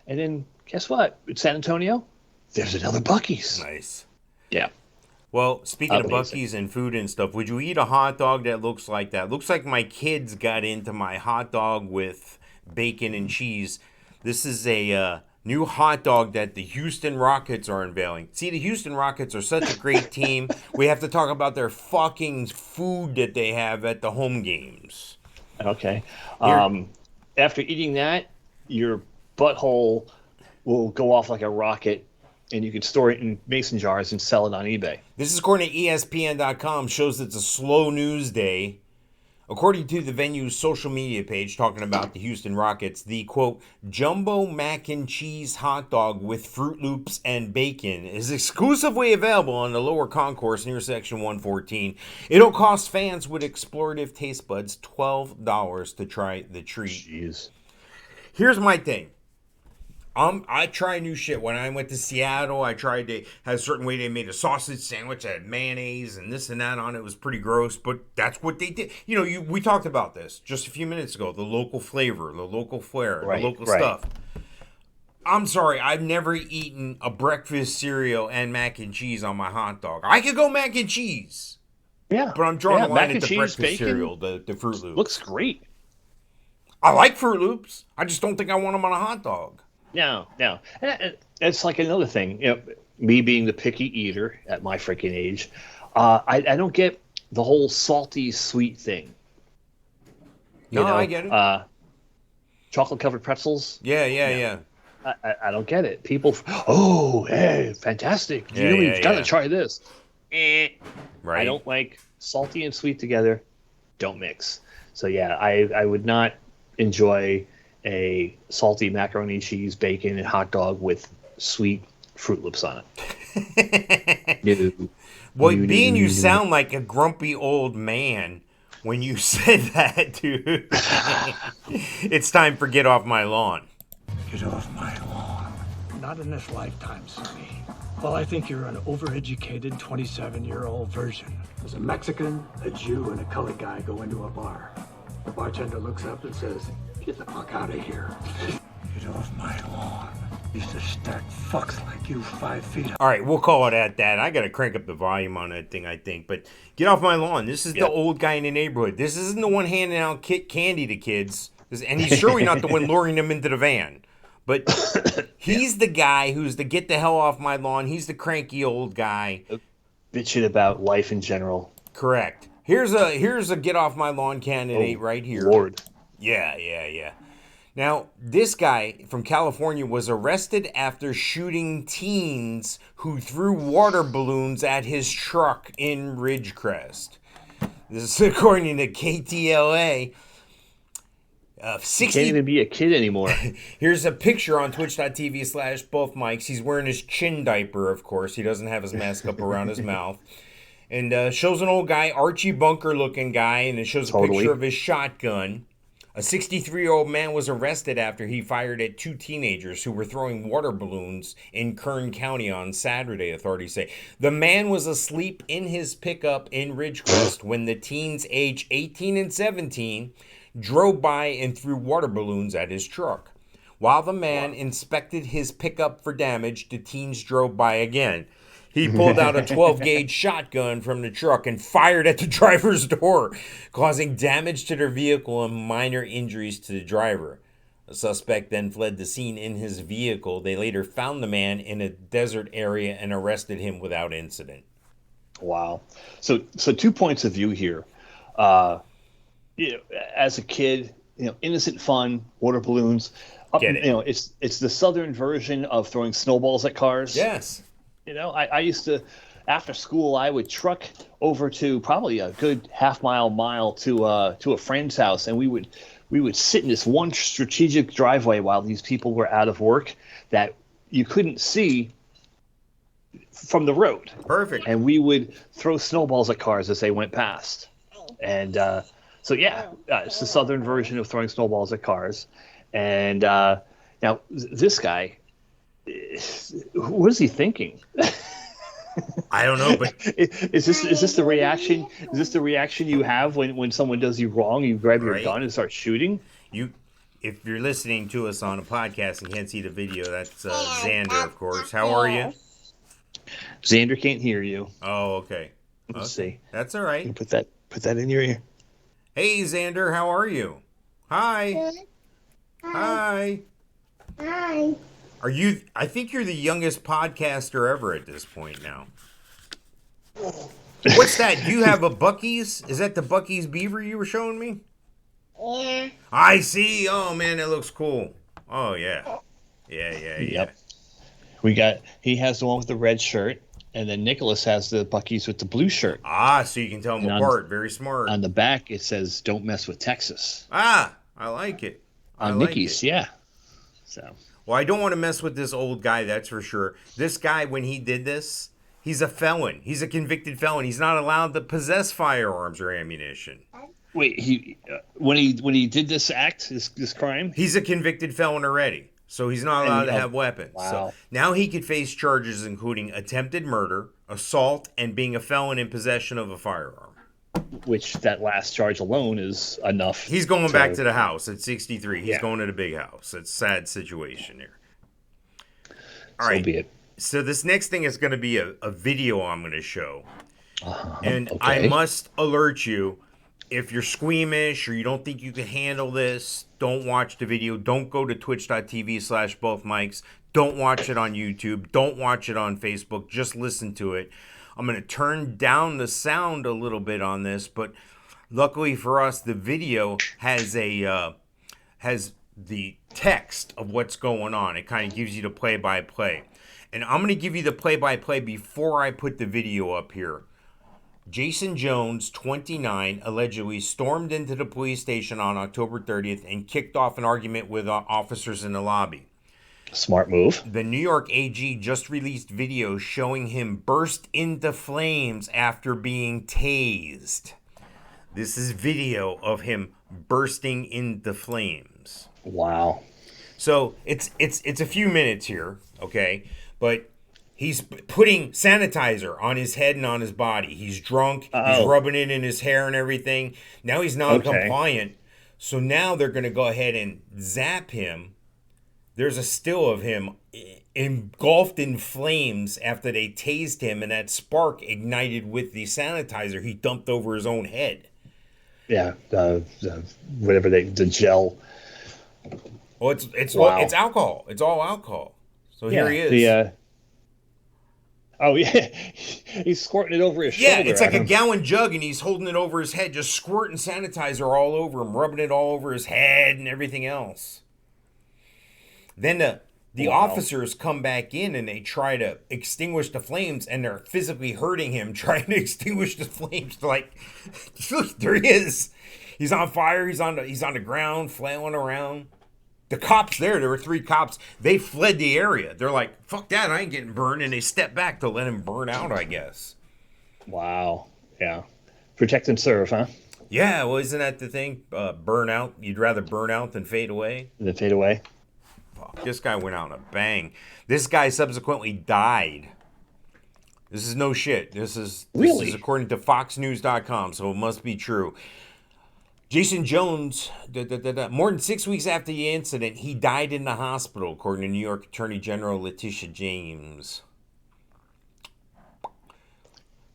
And then, guess what? In San Antonio, there's another Buc-ee's. Nice. Yeah. Well, speaking of Buc-ee's and food and stuff, would you eat a hot dog that looks like that? Looks like my kids got into my hot dog with bacon and cheese. This is a new hot dog that the Houston Rockets are unveiling. See, the Houston Rockets are such a great team. We have to talk about their fucking food that they have at the home games. Okay. After eating that, your butthole will go off like a rocket, and you can store it in mason jars and sell it on eBay. This is according to ESPN.com, shows it's a slow news day. According to the venue's social media page talking about the Houston Rockets, the, quote, jumbo mac and cheese hot dog with Fruit Loops and bacon is exclusively available on the lower concourse near section 114. It'll cost fans with explorative taste buds $12 to try the treat. Jeez. Here's my thing. I try new shit. When I went to Seattle, I tried to have a certain way they made a sausage sandwich that had mayonnaise and this and that on it. It was pretty gross, but that's what they did. You know, we talked about this just a few minutes ago. The local flavor, the local flair, the local stuff. I'm sorry, I've never eaten a breakfast cereal and mac and cheese on my hot dog. I could go mac and cheese. Yeah. But I'm drawing the line at the cheese, breakfast bacon, cereal, the Fruit Loops. Looks great. I like Fruit Loops. I just don't think I want them on a hot dog. No. And it's like another thing. You know, me being the picky eater at my freaking age, I don't get the whole salty sweet thing. No, I get it. Chocolate covered pretzels. Yeah. I don't get it. People, oh, hey, fantastic! You've got to try this. Right. I don't like salty and sweet together. Don't mix. So yeah, I would not enjoy a salty macaroni, cheese, bacon, and hot dog with sweet Fruit Loops on it. No. Well, being you sound like a grumpy old man when you said that, dude. It's time for Get Off My Lawn. Get off my lawn. Not in this lifetime, Sonny. Well, I think you're an overeducated 27-year-old version. There's a Mexican, a Jew, and a colored guy go into a bar. The bartender looks up and says, "Get the fuck out of here." Get off my lawn. Used to stack fucks like you 5 feet. All right, we'll call it at that. I got to crank up the volume on that thing, I think. But Get Off My Lawn. This is the old guy in the neighborhood. This isn't the one handing out candy to kids. And he's surely not the one luring them into the van. But he's the guy who's the get the hell off my lawn. He's the cranky old guy. Bitching about life in general. Correct. Here's a get off my lawn candidate right here. Lord. Yeah. Now, this guy from California was arrested after shooting teens who threw water balloons at his truck in Ridgecrest. This is according to KTLA. 60... Can't even be a kid anymore. Here's a picture on twitch.tv/both mics. He's wearing his chin diaper, of course. He doesn't have his mask up around his mouth. And shows an old guy, Archie Bunker looking guy, and it shows a picture of his shotgun. A 63-year-old man was arrested after he fired at 2 teenagers who were throwing water balloons in Kern County on Saturday, authorities say. The man was asleep in his pickup in Ridgecrest when the teens aged 18 and 17 drove by and threw water balloons at his truck. While the man inspected his pickup for damage, the teens drove by again. He pulled out a 12-gauge shotgun from the truck and fired at the driver's door, causing damage to their vehicle and minor injuries to the driver. The suspect then fled the scene in his vehicle. They later found the man in a desert area and arrested him without incident. Wow. So 2 points of view here. As a kid, innocent fun, water balloons. Get it. It's the southern version of throwing snowballs at cars. Yes. I used to, after school, I would truck over to probably a good mile to a friend's house, and we would sit in this one strategic driveway while these people were out of work that you couldn't see from the road. Perfect. And we would throw snowballs at cars as they went past. And it's the southern version of throwing snowballs at cars. And now this guy, what is he thinking? I don't know, but is this the reaction? Is this the reaction you have when someone does you wrong? You grab your gun and start shooting. If you're listening to us on a podcast and can't see the video, that's Xander, of course. How are you? Xander can't hear you. Oh, okay. Let's see. That's all right. Put that in your ear. Hey, Xander, how are you? Hi. Hi. Hi. I think you're the youngest podcaster ever at this point now. What's that? Do you have a Buc-ee's? Is that the Buc-ee's beaver you were showing me? Yeah. I see. Oh, man, it looks cool. Oh, yeah. Yeah. Yep. He has the one with the red shirt, and then Nicholas has the Buc-ee's with the blue shirt. Ah, so you can tell them apart. Very smart. On the back, it says, "Don't mess with Texas." Ah, I like it. On Mickey's, yeah. So. Well, I don't want to mess with this old guy, that's for sure. This guy, when he did this, he's a felon. He's a convicted felon. He's not allowed to possess firearms or ammunition. Wait, when he did this act, this crime? He's a convicted felon already, so he's not allowed to have weapons. Wow. So now he could face charges including attempted murder, assault, and being a felon in possession of a firearm. Which that last charge alone is enough. He's going back to the house at 63. He's going to the big house. It's a sad situation here. All right. So be it. So this next thing is going to be a video I'm going to show. And okay. I must alert you, if you're squeamish or you don't think you can handle this, don't watch the video. Don't go to twitch.tv/bothmics. Don't watch it on YouTube. Don't watch it on Facebook. Just listen to it. I'm going to turn down the sound a little bit on this, but luckily for us, the video has the text of what's going on. It kind of gives you the play-by-play. And I'm going to give you the play-by-play before I put the video up here. Jason Jones, 29, allegedly stormed into the police station on October 30th and kicked off an argument with officers in the lobby. Smart move. The New York AG just released video showing him burst into flames after being tased. This is video of him bursting into flames. Wow. So it's a few minutes here, okay? But he's putting sanitizer on his head and on his body. He's drunk. He's rubbing it in his hair and everything. Now he's non-compliant. So now they're going to go ahead and zap him. There's a still of him engulfed in flames after they tased him, and that spark ignited with the sanitizer he dumped over his own head. Yeah, whatever the gel. Well, it's Wow. it's alcohol. It's all alcohol. So Yeah, here he is. Oh yeah, he's squirting it over his shoulder. Yeah, it's like a gallon jug, and he's holding it over his head, just squirting sanitizer all over him, rubbing it all over his head and everything else. Then the officers come back in, and they try to extinguish the flames, and they're physically hurting him, trying to extinguish the flames. They're like, look, there he is. He's on fire. He's on the ground, flailing around. The cops there were 3 cops. They fled the area. They're like, fuck that, I ain't getting burned. And they stepped back to let him burn out, I guess. Wow. Yeah. Protect and serve, huh? Yeah, well, isn't that the thing? Burn out. You'd rather burn out than fade away? Then fade away. Fuck, this guy went out in a bang. This guy subsequently died. This is no shit. This is Really? according to FoxNews.com, so it must be true. Jason Jones, more than 6 weeks after the incident, he died in the hospital, according to New York Attorney General Letitia James.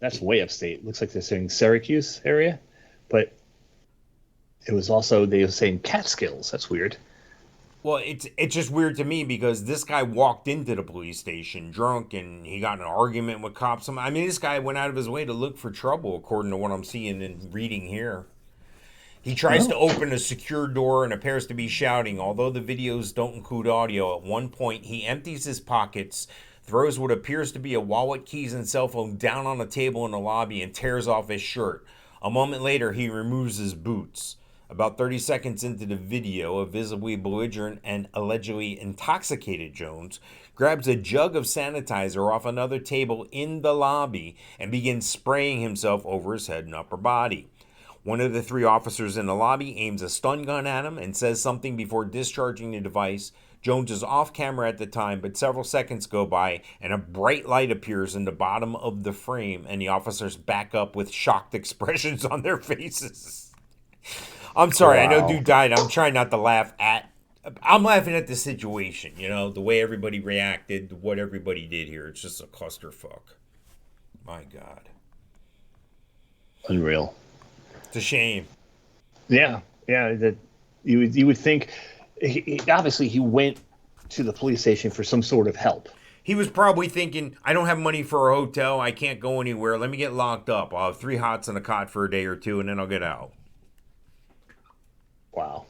That's way upstate. Looks like they're saying Syracuse area, but it was also, they were saying Catskills. That's weird. Well, it's just weird to me because this guy walked into the police station drunk and he got in an argument with cops. I mean, this guy went out of his way to look for trouble, according to what I'm seeing and reading here. He tries to open a secure door and appears to be shouting. Although the videos don't include audio, at one point he empties his pockets, throws what appears to be a wallet, keys, and cell phone down on a table in the lobby, and tears off his shirt. A moment later, he removes his boots. About 30 seconds into the video, a visibly belligerent and allegedly intoxicated Jones grabs a jug of sanitizer off another table in the lobby and begins spraying himself over his head and upper body. One of the 3 officers in the lobby aims a stun gun at him and says something before discharging the device. Jones is off camera at the time, but several seconds go by and a bright light appears in the bottom of the frame, and the officers back up with shocked expressions on their faces. I'm sorry, Wow. I know dude died. I'm trying not to laugh at... I'm laughing at the situation, you know, the way everybody reacted, what everybody did here. It's just a clusterfuck. My God. Unreal. It's a shame. Yeah. That you would think. Obviously, he went to the police station for some sort of help. He was probably thinking, I don't have money for a hotel. I can't go anywhere. Let me get locked up. I'll have 3 hots and a cot for a day or 2, and then I'll get out. Wow.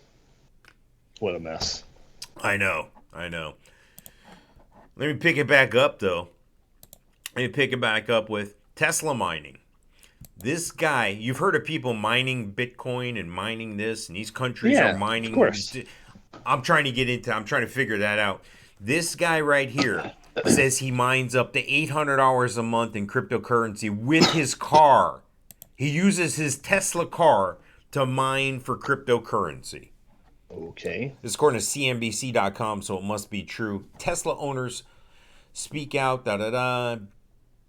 What a mess. I know. Let me pick it back up, though. Let me pick it back up with Tesla mining. This guy, you've heard of people mining Bitcoin and mining this, and these countries are mining. Of course. I'm trying to figure that out. This guy right here says he mines up to $800 a month in cryptocurrency with his car. He uses his Tesla car to mine for cryptocurrency. Okay. This is according to CNBC.com, so it must be true. Tesla owners speak out,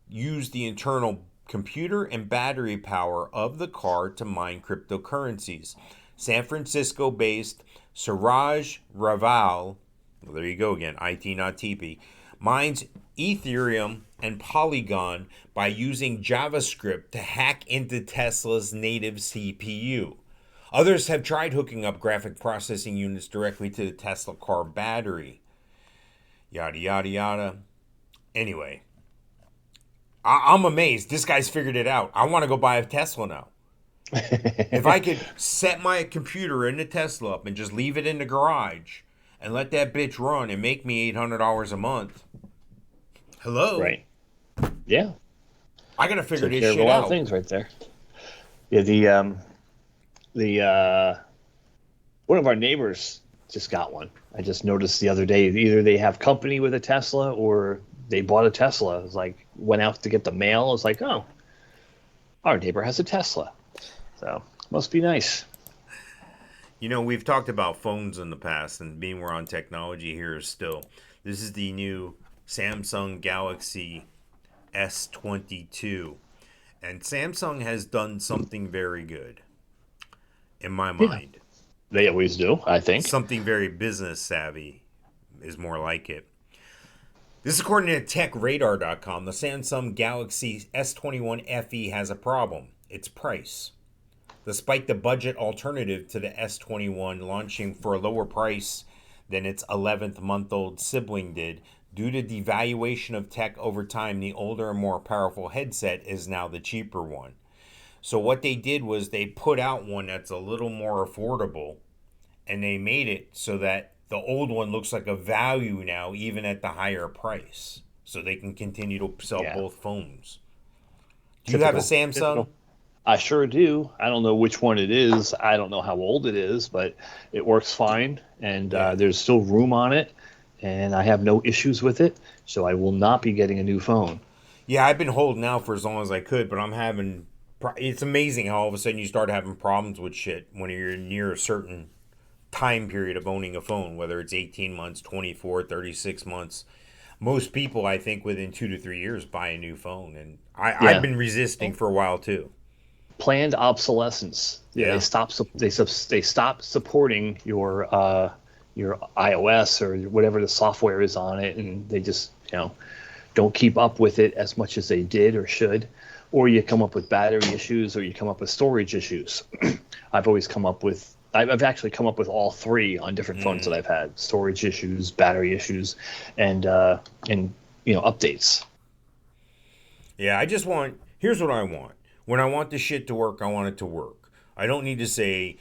use the internal computer and battery power of the car to mine cryptocurrencies. San Francisco-based Suraj Raval, well, there you go again, IT not TP, mines Ethereum and Polygon by using JavaScript to hack into Tesla's native CPU. Others have tried hooking up graphic processing units directly to the Tesla car battery. Yada, yada, yada. Anyway, I'm amazed. This guy's figured it out. I want to go buy a Tesla now. If I could set my computer in the Tesla up and just leave it in the garage and let that bitch run and make me $800 a month. Hello? Right. Yeah. I got to figure Take this care of shit a lot out. of things right there. Yeah, the one of our neighbors just got one. I just noticed the other day, either they have company with a Tesla or they bought a Tesla. It was like, went out to get the mail. It's like, oh, our neighbor has a Tesla. So, must be nice. You know, we've talked about phones in the past, and being we're on technology here still. This is the new Samsung Galaxy S22. And Samsung has done something very good, in my mind. They always do, I think. Something very business savvy is more like it. This is according to TechRadar.com. The Samsung Galaxy S21 FE has a problem. Its price. Despite the budget alternative to the S21 launching for a lower price than its 11th-month-old sibling did, due to devaluation of tech over time, the older and more powerful headset is now the cheaper one. So what they did was they put out one that's a little more affordable, and they made it so that the old one looks like a value now, even at the higher price. So they can continue to sell both phones. Do you have a Samsung? Typical. I sure do. I don't know which one it is. I don't know how old it is, but it works fine, and there's still room on it, and I have no issues with it, so I will not be getting a new phone. Yeah, I've been holding out for as long as I could, but I'm having... It's amazing how all of a sudden you start having problems with shit when you're near a certain time period of owning a phone, whether it's 18 months, 24, 36 months. Most people, I think, within 2 to 3 years buy a new phone, and I've been resisting for a while too. Planned obsolescence. Yeah. They stop supporting your iOS or whatever the software is on it, and they just don't keep up with it as much as they did or should. Or you come up with battery issues, or you come up with storage issues. I've actually come up with all three on different phones that I've had: storage issues, battery issues, and updates. Yeah, here's what I want. When I want the shit to work, I want it to work. I don't need to say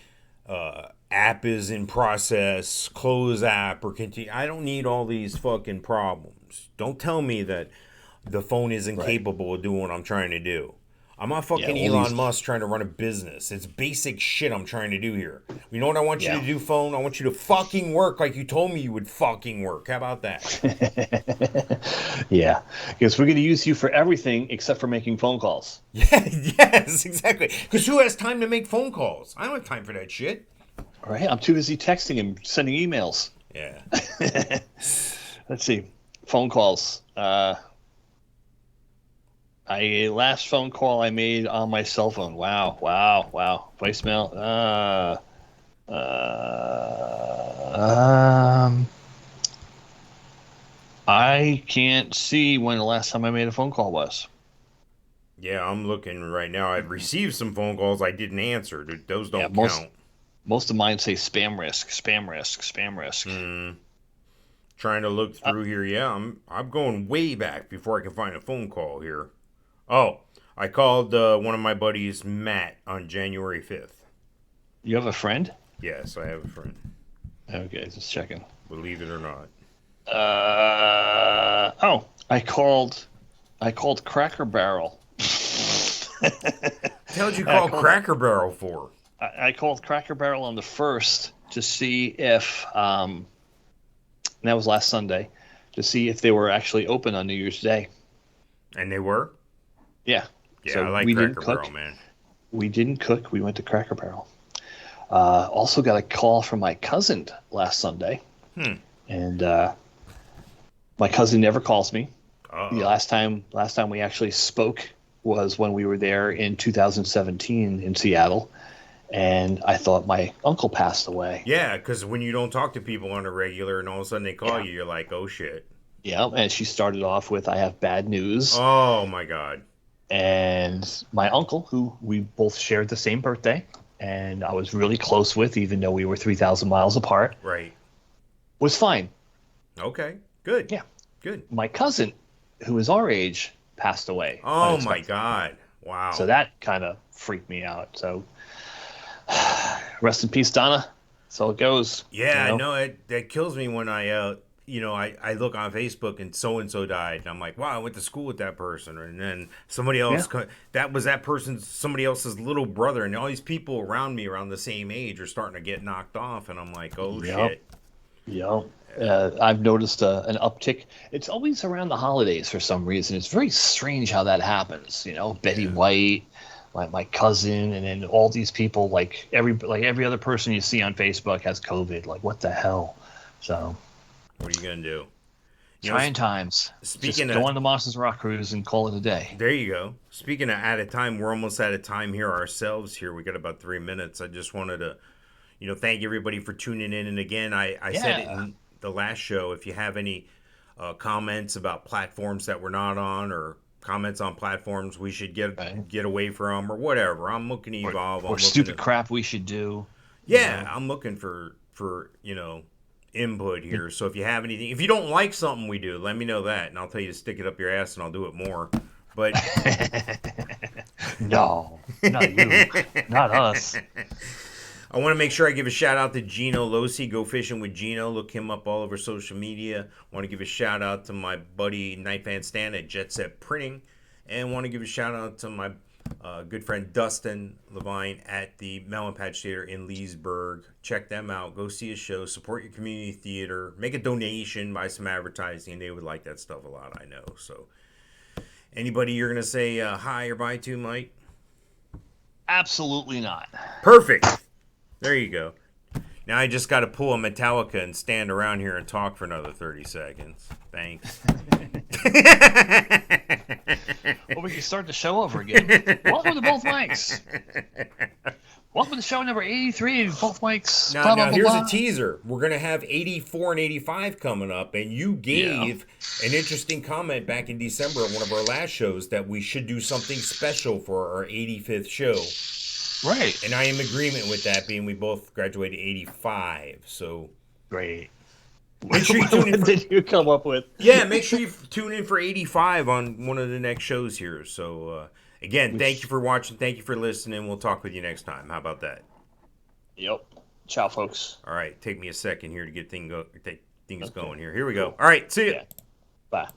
app is in process, close app, or continue. I don't need all these fucking problems. Don't tell me that the phone isn't capable of doing what I'm trying to do. I'm not fucking Elon Musk trying to run a business. It's basic shit I'm trying to do here. You know what I want you to do, phone? I want you to fucking work like you told me you would fucking work. How about that? Yeah, because we're going to use you for everything except for making phone calls. Yes, exactly. Because who has time to make phone calls? I don't have time for that shit. All right, I'm too busy texting and sending emails. Yeah. Let's see. Phone calls. Last phone call I made on my cell phone. Wow. Voicemail. I can't see when the last time I made a phone call was. Yeah, I'm looking right now. I've received some phone calls I didn't answer. Those don't count. Most of mine say spam risk. Trying to look through here. Yeah, I'm going way back before I can find a phone call here. Oh, I called one of my buddies, Matt, on January 5th. You have a friend? Yes, I have a friend. Okay, just checking. Believe it or not. I called Cracker Barrel. What the hell did you call Cracker Barrel for? I called Cracker Barrel on the 1st to see if, and that was last Sunday, to see if they were actually open on New Year's Day. And they were? Yeah. Yeah, so I like we Cracker didn't cook. Barrel, man. We didn't cook. We went to Cracker Barrel. Also got a call from my cousin last Sunday. And my cousin never calls me. The last time we actually spoke was when we were there in 2017 in Seattle. And I thought my uncle passed away. Yeah, because when you don't talk to people on a regular and all of a sudden they call you, you're like, oh, shit. Yeah, and she started off with, I have bad news. Oh, my God. And my uncle, who we both shared the same birthday, and I was really close with, even though we were 3,000 miles apart, Right. was fine. Okay, Good. Yeah. Good. My cousin, who is our age, passed away. Oh my God! Wow. So that kind of freaked me out. So rest in peace, Donna. That's how it goes. Yeah, you know? no, that kills me when I I look on Facebook and so died, and I'm like, wow, I went to school with that person, and then somebody else somebody else's little brother, and all these people around me around the same age are starting to get knocked off, and I'm like, oh shit. Yeah. I've noticed an uptick. It's always around the holidays for some reason. It's very strange how that happens. Betty White, my cousin, and then all these people, like every other person you see on Facebook has COVID. Like, what the hell? So, what are you gonna do? Trying times. Just go on the Monsters Rock cruise and call it a day. There you go. Speaking of out of time, we're almost out of time here ourselves. Here we got about 3 minutes. I just wanted to, thank everybody for tuning in. And again, I said it in the last show. If you have any comments about platforms that we're not on, or comments on platforms we should get away from, or whatever, I'm looking to evolve. Or stupid crap we should do. Yeah, I'm looking for input here. So if you have anything, if you don't like something we do, let me know that, and I'll tell you to stick it up your ass, and I'll do it more. But no, not you, not us. I want to make sure I give a shout out to Gino Losi. Go fishing with Gino. Look him up all over social media. I want to give a shout out to my buddy Night Fan Stan at Jet Set Printing, and want to give a shout out to my good friend Dustin Levine at the Melon Patch Theater in Leesburg. Check them out. Go see a show. Support your community theater. Make a donation. Buy some advertising. They would like that stuff a lot, I know. So, anybody you're going to say hi or bye to, Mike? Absolutely not. Perfect. There you go. Now I just got to pull a Metallica and stand around here and talk for another 30 seconds. Thanks. Well, we can start the show over again. Welcome to Both Mics. Welcome to show number 83 of Both Mics. Now here's a teaser. We're going to have 84 and 85 coming up, and you gave an interesting comment back in December at one of our last shows that we should do something special for our 85th show. Right. And I am in agreement with that, being we both graduated 85. So great. Make sure you tune in. What did you come up with? Yeah, make sure you tune in for 85 on one of the next shows here. So again, thank you for watching. Thank you for listening. We'll talk with you next time. How about that? Yep. Ciao, folks. All right. Take me a second here to get things going here. Here we go. All right. See ya. Yeah. Bye.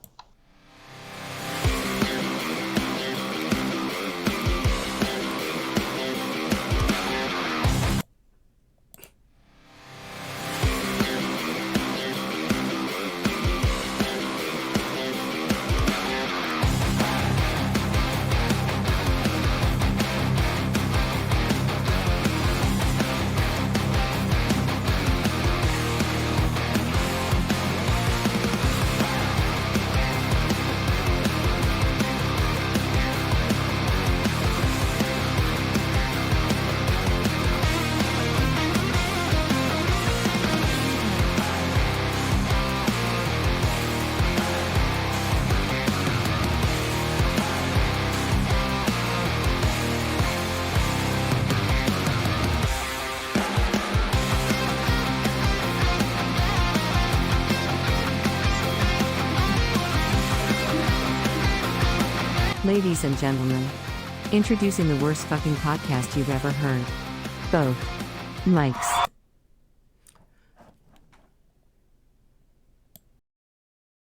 Ladies and gentlemen, introducing the worst fucking podcast you've ever heard. Both Mics.